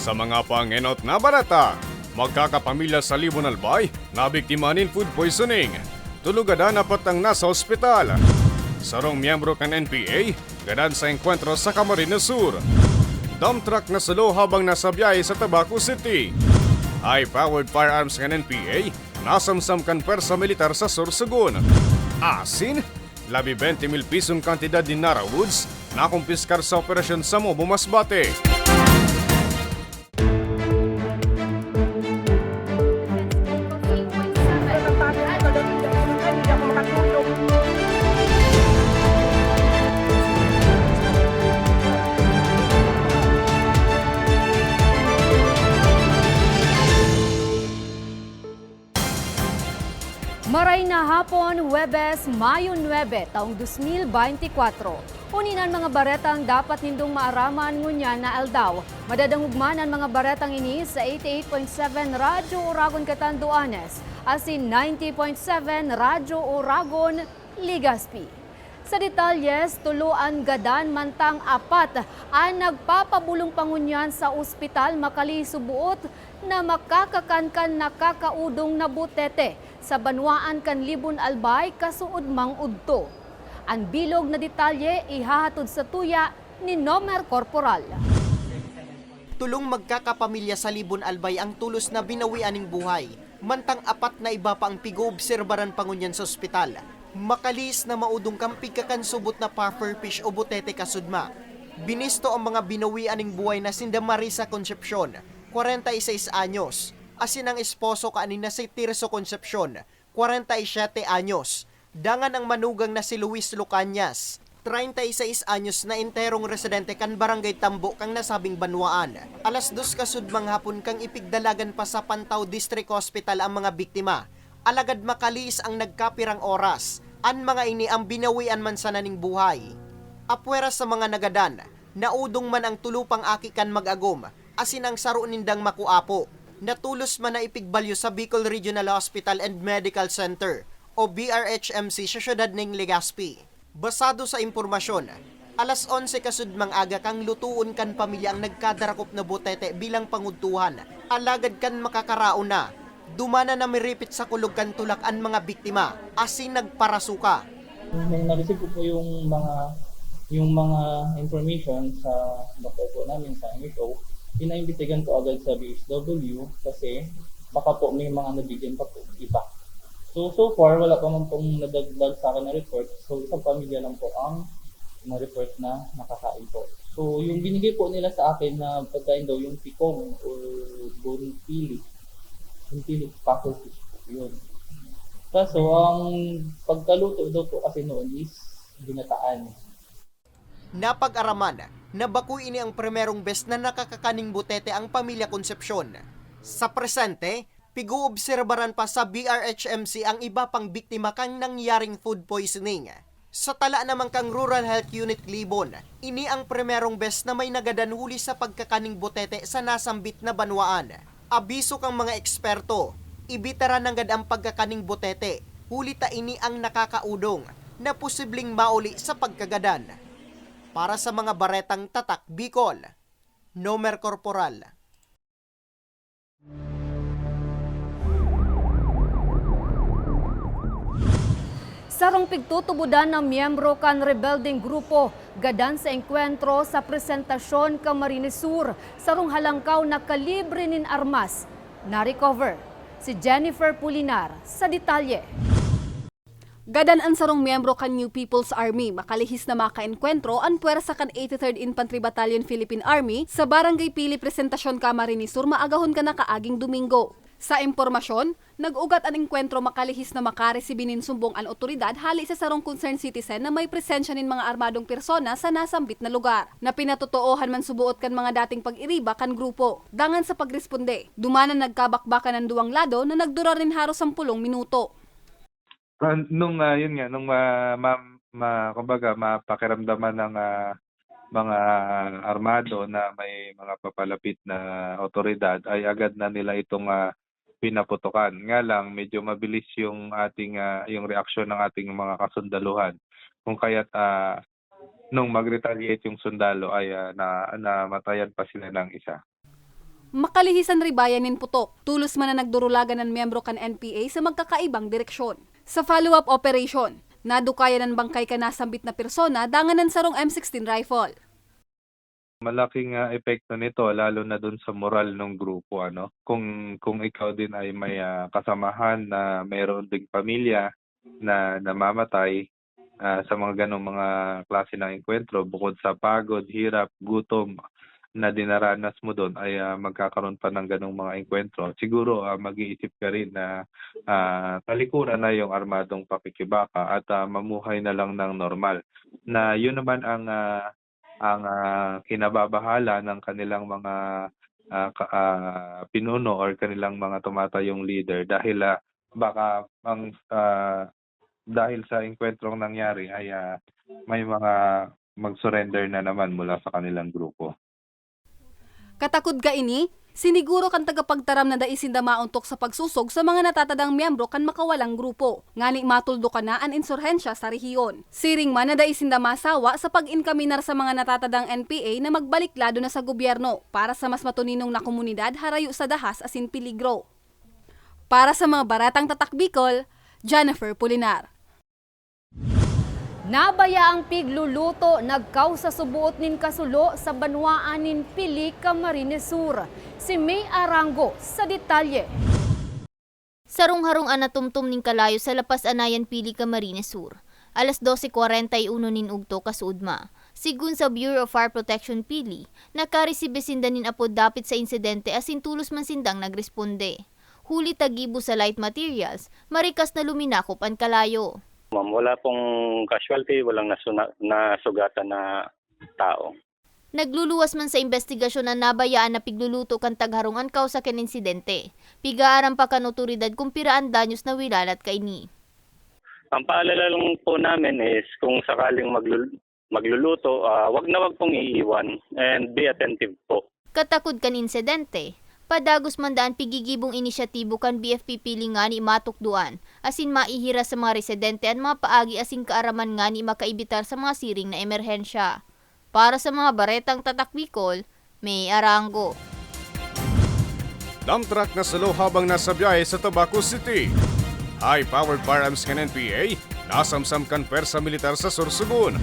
Sa mga pangenot na barata, magkakapamilya sa Libon Albay na biktima ng food poisoning. Tulugada na patang nasa ospital. Sarong miyembro kan NPA, gadan sa enkwentro sa Camarines Sur. Dump truck na sulo habang nasa biyahe sa Tabaco City. High-powered firearms kan NPA, nasamsam kan persa militar sa Sorsogon. Asin, labi 20 mil pisong kantidad din Nara Woods na kumpiskar sa operasyon sa Mobo Masbate. Maray na hapon, Huwebes, Mayo 9, taong 2024. Uninan mga baretang dapat nindong maaraman ngunya na aldaw. Madadangugman ang mga baretang ini sa 88.7 Radyo Oragon Catanduanes, asin 90.7 Radyo Oragon Legazpi. Sa detalyes, tuluan gadan mantang apat ang nagpapabulong pangunyan sa ospital Makali Subuot na makakakankan nakakaudong na butete sa banwaan kan Libon Albay kasuod mang udto. Ang bilog na detalye ihahatod sa tuya ni Nomer Corporal. Tulong magkakapamilya sa Libon Albay ang tulos na binawian ng buhay. Mantang apat na iba pa ang pigo-obserbaran pangunyan sa ospital. Makalis na maudong kampig kakan subot na puffer fish o butete kasudma. Binisto ang mga binawian ng buhay na sinda Marisa Concepcion, 46 anyos. Asin ang esposo kaanin na si Tirso Concepcion, 47 anyos. Dangan ang manugang na si Luis Lucanyas, 36 anyos na enterong residente kan Barangay Tambo kang nasabing banwaan. Alas 2 kasudmang hapon kang ipigdalagan pa sa Pantaw District Hospital ang mga biktima. Alagad makalis ang nagkapirang oras. An mga ini ang binawian man sa naning buhay. Apwera sa mga nagadan, naudong man ang tulupang akikan mag-agom, asin ang saro nindang makuapo. Natulos man na ipigbalyo sa Bicol Regional Hospital and Medical Center o BRHMC sa syudad ng Legazpi. Basado sa impormasyon, alas 11 kasudmang aga kang lutuon kan pamilya ang nagkadarakop na butete bilang pangudtuhan. Alagad kan makakaraon na. Dumana na miripit sa kulog kan tulak ang mga biktima, asin nagparasuka. Nung na-receive ko po yung mga information sa doktor po namin sa MSO, pinaimbestigan ko agad sa BHW kasi baka po may mga nabigyan pa po iba. So far, wala pa man pong nadagdag sa akin na report. So isang pamilya lang po ang na-report na nakakain po. So yung binigay po nila sa akin na pagkain daw yung tikong or bone pili. Yung pili, puffer fish po yun. Kaso ang pagkaluto daw po kasi noon is binataan. Napag-araman na bakuy ini ang primerong best na nakakakaning butete ang pamilya Concepcion. Sa presente, pigu-obserbaran pa sa BRHMC ang iba pang biktima kang nangyaring food poisoning. Sa tala naman kang Rural Health Unit Libon, ini ang primerong best na may nagadanhuli sa pagkakaning butete sa nasambit na banwaan. Abiso kang mga eksperto, ibitara ng gad ang pagkakaning butete, huli ta ini ang nakakaudong na posibleng mauli sa pagkagadan. Para sa mga baretang tatak Bicol, Nomer Corporal. Sarong pigtutubudan ng miyembro kan rebelding grupo, gadan sa enkwentro sa presentasyon Camarines Sur, sarong halangkaw na kalibre nin armas. Na-recover si Jennifer Pulinar sa detalye. Gadan ang sarong miyembro kan New People's Army, makalihis na makaenkwentro ang puwersa kan 83rd Infantry Battalion Philippine Army sa Barangay Pili Presentasyon Camarines Sur maagahon ka na kaaging Domingo. Sa impormasyon, nag-ugat ang enkwentro makalihis na makaresibinin sumbong ang otoridad hali sa sarong concerned citizen na may presensya nin mga armadong persona sa nasambit na lugar. Na pinatotoohan man subuot kan mga dating pag-iriba kan grupo. Dangan sa pagresponde, dumana nagkabakbakan ng duwang lado na nagdura rin haros 10 minuto. Yun nga, kumbaga, mapakiramdaman ng mga armado na may mga papalapit na otoridad ay agad na nila itong pinaputukan. Nga lang, medyo mabilis yung ating yung reaksyon ng ating mga kasundaluhan. Kung kaya't nung mag-retaliate yung sundalo ay namatayan pa sila ng isa. Makalihisan ribayanin putok, tulos man na nagdurulagan ng miyembro kan NPA sa magkakaibang direksyon. Sa follow-up operation, nadukayan ng bangkay ka nasambit na persona danganan sarong M16 rifle. Malaking epekto nito lalo na dun sa moral ng grupo kung ikaw din ay may kasamahan na mayroon ding pamilya na namamatay sa mga ganong mga klase ng engkwentro, bukod sa pagod, hirap, gutom na dinaranas mo doon ay magkakaroon pa ng ganong mga engkwentro. Siguro mag-iisip ka rin na talikuran na yung armadong pakikibaka at mamuhay na lang ng normal. Na yun naman ang kinababahala ng kanilang mga pinuno or kanilang mga tumatayong leader dahil baka dahil sa engkwentrong nangyari ay may mga mag-surrender na naman mula sa kanilang grupo. Katakod ka ini, siniguro kan tagapagtaram na daisinda mauntok sa pagsusog sa mga natatadang miyembro kan makawalang grupo. Ngani matuldo ka na ang insurhensya sa rehiyon. Siring man na daisinda masawa sa pag-inkaminar sa mga natatadang NPA na magbaliklado na sa gobyerno para sa mas matuninong na komunidad harayo sa dahas asin peligro. Para sa mga baratang tatak Bicol, Jennifer Pulinar. Nabaya ang pigluluto nagkaw sa subuot nin kasulo sa banwaan nin Pili, Camarines Sur. Si May Arango sa detalye. Sarong-harong anatumtum ning kalayo sa Lapas Anayan, Pili, Camarines Sur. Alas 12:41 nin ugto kasuudma. Sigun sa Bureau of Fire Protection Pili, nakaresibe sinda nin apod dapit sa insidente asin tulos man sindang nagresponde. Huli tagibo sa light materials, marikas na luminakop ang kalayo. Ma'am, wala pong casualty, walang nasugatan na tao. Nagluluwas man sa investigasyon na nabayaan na pigluluto kan tagharungan kaw sa ken insidente. Pigaaram pa kan otoridad kung piraan danyos na wilalat kaini. Ang paalala lang po namin is kung sakaling magluluto, wag na wag pong iiwan and be attentive po. Katakod kan insidente, padagos mandaan pigigibong inisyatibo kan BFP Pili nga ni matukduan, asin maihira sa mga residente at mga paagi asin kaaraman nga ni makaibitar sa mga siring na emerhensya. Para sa mga baretang tatak Bicol, May Arango. Dump truck na salo habang nasa biyahe sa Tabaco City. High-powered firearms kan NPA, nasamsam kan persa militar sa Sorsogon.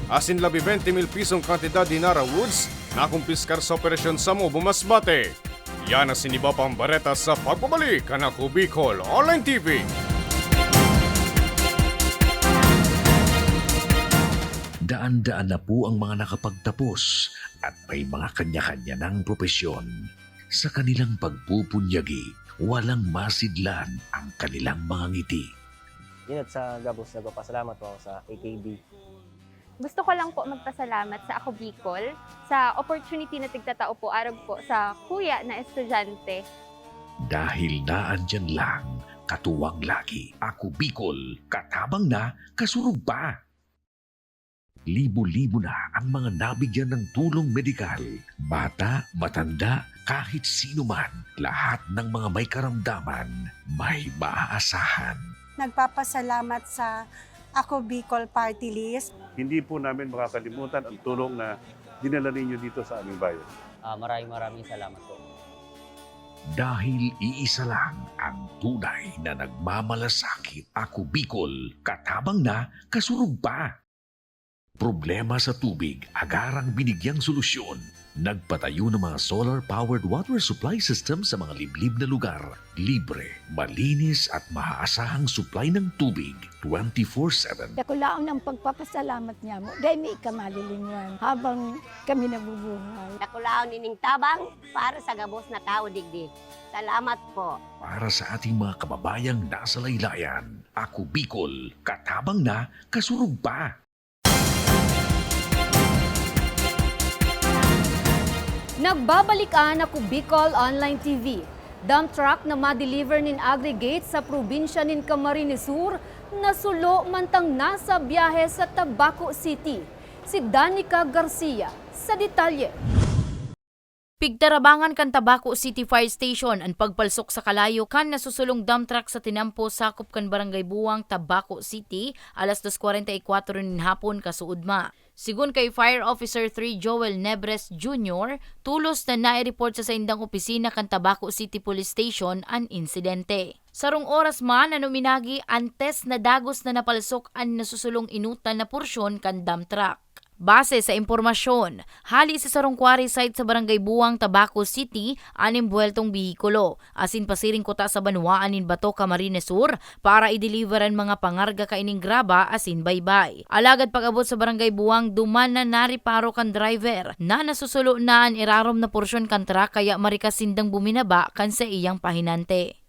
Asin labi 20,000 pisong kantidad dinara woods na kumpiskar sa operasyon sa Mobo Masbate. Yan ang siniba pang bareta sa pagbabalik kan Ako Bicol Online TV. Daan-daan na po ang mga nakapagtapos at may mga kanya-kanya ng propesyon. Sa kanilang pagpupunyagi, walang masidlan ang kanilang mga ngiti. Yun at sa Gabos, nagpapasalamat po ako sa AKB. Gusto ko lang po magpasalamat sa Ako Bicol sa opportunity na tigtatao po arag po sa kuya na estudyante. Dahil naandyan lang, katuwang lagi, Ako Bicol, katabang na, kasurug pa. Libo-libo na ang mga nabigyan ng tulong medikal. Bata, matanda, kahit sino man, lahat ng mga may karamdaman, may maaasahan. Nagpapasalamat sa Ako Bicol Party List. Hindi po namin makakalimutan ang tulong na dinala ninyo dito sa aming bayan. Maraming salamat po. Dahil iisa lang ang tunay na nagmamalasakit, Ako Bicol, katabang na, kasurug pa. Problema sa tubig, agarang binigyang solusyon. Nagpatayo ng mga solar-powered water supply system sa mga liblib na lugar. Libre, malinis at maaasahang supply ng tubig 24/7. Nakulaon ang pagpapasalamat niya mo. Dahil may kamalilingwan habang kami nabubuhay. Nakulaon ining tabang para sa gabos na tao digdi. Salamat po. Para sa ating mga kababayang nasa laylayan, Ako Bicol, katabang na, kasurug pa. Nagbabalik ang Ako Bicol Online TV. Dump truck na ma-deliver nin aggregate sa probinsya nin Camarines Sur na sulo mantang nasa biyahe sa Tabaco City. Si Danica Garcia sa detalye. Pigtarabangan kan Tabaco City Fire Station ang pagpalsok sa kalayo kan nasusulong dump truck sa tinampo sakop kan Barangay Buwang, Tabaco City, alas 2:44 nin hapon kasuudma. Sigun kay Fire Officer 3 Joel Nebres Jr., tulos na nai-report sa indang opisina kan Tabaco City Police Station ang insidente. Sarong oras man na numinagi antes na dagos na napalsok ang nasusulong inutan na porsyon kan dump truck. Base sa impormasyon, hali sa sarong quarry site sa Barangay Buwang, Tabaco City, anim buweltong bihikulo, asin pasiring kota sa Banwaan in Bato, Camarines Sur, para i-deliveran mga pangarga kaining graba asin baybay. Alagad pag-abot sa Barangay Buwang, duman na nariparo kan driver na nasusulo na ang irarom na porsyon kan truck kaya marikasindang buminaba kan sa iyang pahinante.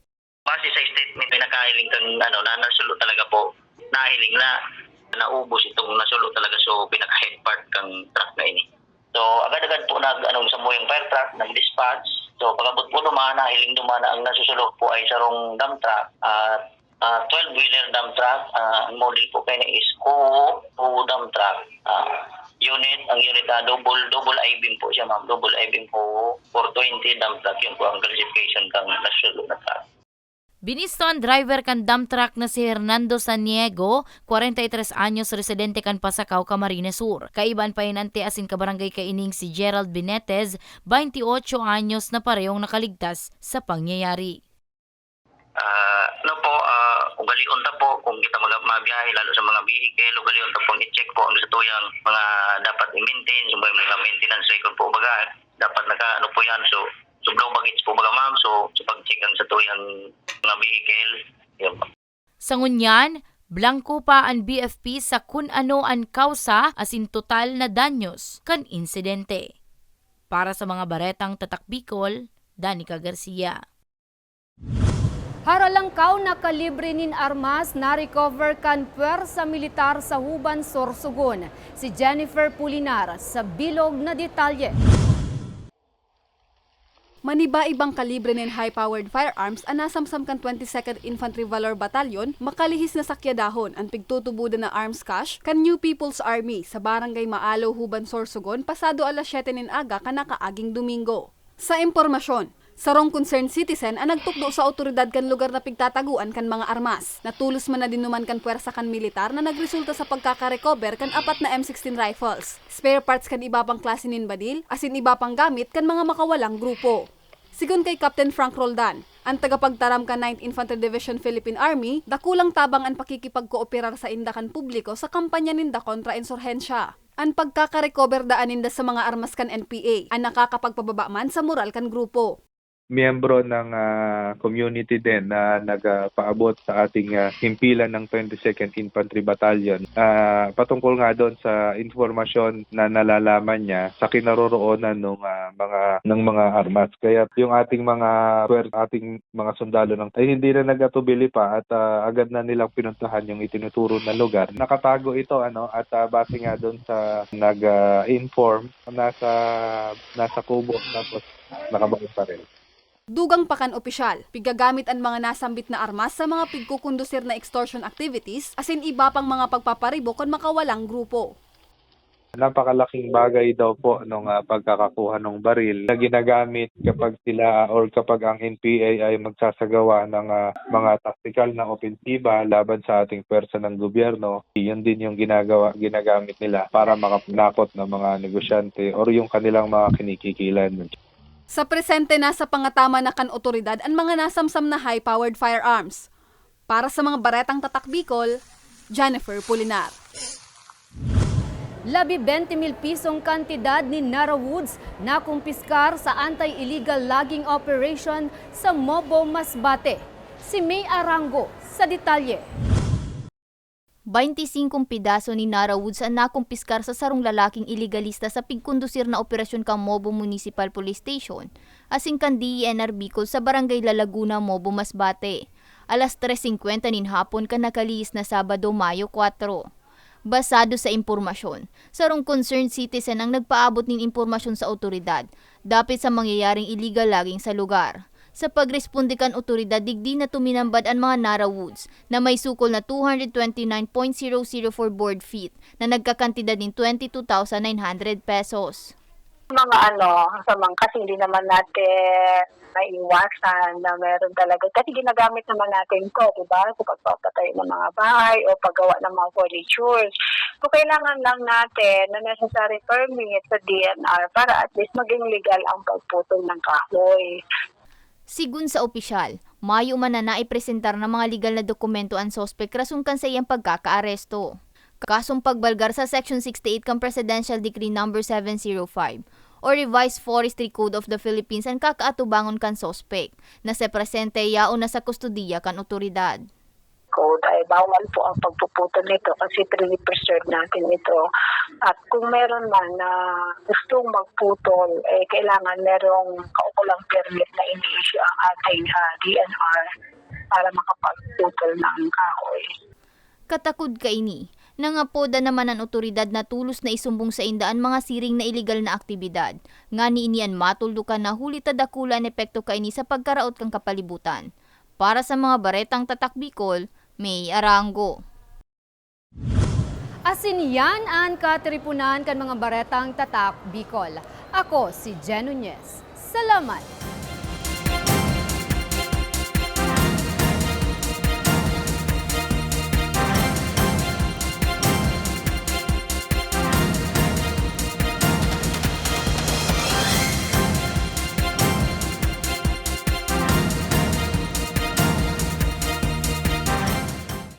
Base sa statement pinakahiling kan na nasulo talaga po, nahiling na naubos itong nasulo talaga so pinaka-head part kang truck na ini. So agad-agad po sa yung fire truck, nag-dispatch. So pagabot po dumana, hiling dumana ang nasusulo po ay sarong dump truck at 12-wheeler dump truck. Ang model po kayo na is Kuo dump truck. Ang unit na double I-beam po siya ma'am. Double I-beam po 420 dump truck. Yun po ang classification kang nasusulo na truck. Binisto ang driver kan dump truck na si Hernando Saniego, 43 anyos, residente kan Pasakaw, Camarines Sur. Kaiban pa hinante asin kabarangay kaining si Gerald Benitez, 28 anyos na parehong nakaligtas sa pangyayari. Ugalion ta po kung kita magbiyahe lalo sa mga vehicle, ugalion ta po i-check po ang satuyang mga dapat i-maintain, yung mga maintenance record po baga dapat po yan so blow baggage po baga ma'am, so pag-check ang satuyang mga vehicle, yun po. Sa ngunyan, blanco pa ang BFP sa kun ano ang kausa asin total na danyos kan insidente. Para sa mga baretang Tatak Bicol, Danica Garcia. Haralangkaw na kalibre nin armas na recover kan puwersa militar sa Huban, Sorsogon. Si Jennifer Pulinar sa bilog na detalye. Maniba-ibang kalibre ng high-powered firearms ang nasamsam kan 22nd Infantry Valor Battalion, makalihis na sakyadahon ang pigtutubuda na arms cache kan New People's Army sa Barangay Maalo, Huban, Sorsogon pasado alas 7 nin aga kanakaaging Domingo. Sa impormasyon, sarong concerned citizen ang nagtukdo sa otoridad kan lugar na pigtataguan kan mga armas. Natulos man na dinuman kan puwersa kan militar na nagresulta sa pagkakarecover kan 4 na M16 rifles, spare parts kan iba pang klase nin badil, asin iba pang gamit kan mga makawalang grupo. Sigun kay Captain Frank Roldan, ang tagapagtaram kan 9th Infantry Division Philippine Army, dakulang tabang ang pakikipagkooperar sa indakan publiko sa kampanya ninda kontra insurhensya. Ang pagkakarecover daan ninda sa mga armas kan NPA, ang nakakapagpababa man sa moral kan grupo. Miyembro ng community din na nagpaabot sa ating himpilan ng 22nd Infantry Battalion. Patungkol nga doon sa informasyon na nalalaman niya sa kinaroroonan ng mga armas. Kaya yung ating mga sundalo ay hindi na nagatubili pa at agad na nilang pinuntahan yung itinuturo na lugar. Nakatago ito at base nga doon sa nag-inform nasa kubo tapos nakabaon pa rin. Dugang pakan opisyal, pigagamit ang mga nasambit na armas sa mga pigkukundusir na extortion activities asin iba pang mga pagpaparibo kon makawalang grupo. Napakalaking bagay daw po nung pagkakakuha ng baril na ginagamit kapag sila or kapag ang NPA ay magsasagawa ng mga tactical na opensiba laban sa ating pwersa ng gobyerno. Yun din yung ginagamit nila para makapanakot ng mga negosyante or yung kanilang mga kinikikilan. Sa presente nasa pangatama na kan otoridad ang mga nasamsam na high-powered firearms. Para sa mga baretang Tatak Bicol, Jennifer Pulinar. 20,000 pisong kantidad ni Nara Woods na kumpiskar sa anti-illegal logging operation sa Mobo, Masbate. Si May Arango sa detalye. 25 pidaso ni Nara Woods ang nakumpiskar sa sarong lalaking iligalista sa pigkundusir na operasyon kang Mobo Municipal Police Station, asing kan DENR Bicol sa Barangay La Laguna, Mobo, Masbate. Alas 3:50 nin hapon kan nakalihis na Sabado, Mayo 4. Basado sa impormasyon, sarong concerned citizen ang nagpaabot ng impormasyon sa otoridad dapit sa mangyayaring illegal logging sa lugar. Sa pagresponde kan otoridad, digdi na tuminambad ang mga Nara Woods na may sukol na 229.004 board feet na nagkakantidad ng 22,900 pesos. Mga kasi hindi naman natin maiwasan na meron talaga. Kasi ginagamit naman natin ito, di ba? Sa pagpapatay ng mga bahay o paggawa ng mga furnitures. So, kailangan lang natin na necessary permit sa DNR para at least maging legal ang pagputol ng kahoy. Sigun sa opisyal, Mayo man na naipresentar ng mga legal na dokumento ang sospek rason kan sa iyang pagkakaaresto. Kasong pagbalgar sa Section 68 kang Presidential Decree No. 705 o Revised Forestry Code of the Philippines ang kakaatubangon kan sospek na sa presente yao na sa kustudiya kan otoridad. Code ay bawal po ang pagpuputol nito kasi pre-preserve natin ito. At kung meron man na gustong magputol, kailangan merong kaukulang permit na ini-issue ang ating DNR para makapagputol ng kahoy. Katakod kaini, nangapoda naman ang otoridad na tulos na isumbong sa indaan mga siring na iligal na aktibidad. Nga niinian matuldukan na huli tadakula ang epekto kaini sa pagkaraot kang kapalibutan. Para sa mga baretang tatak Bicol, May Arango. Asin yan ang katripunan kan mga baretang tatak Bicol. Ako si Jen Nunez. Salamat!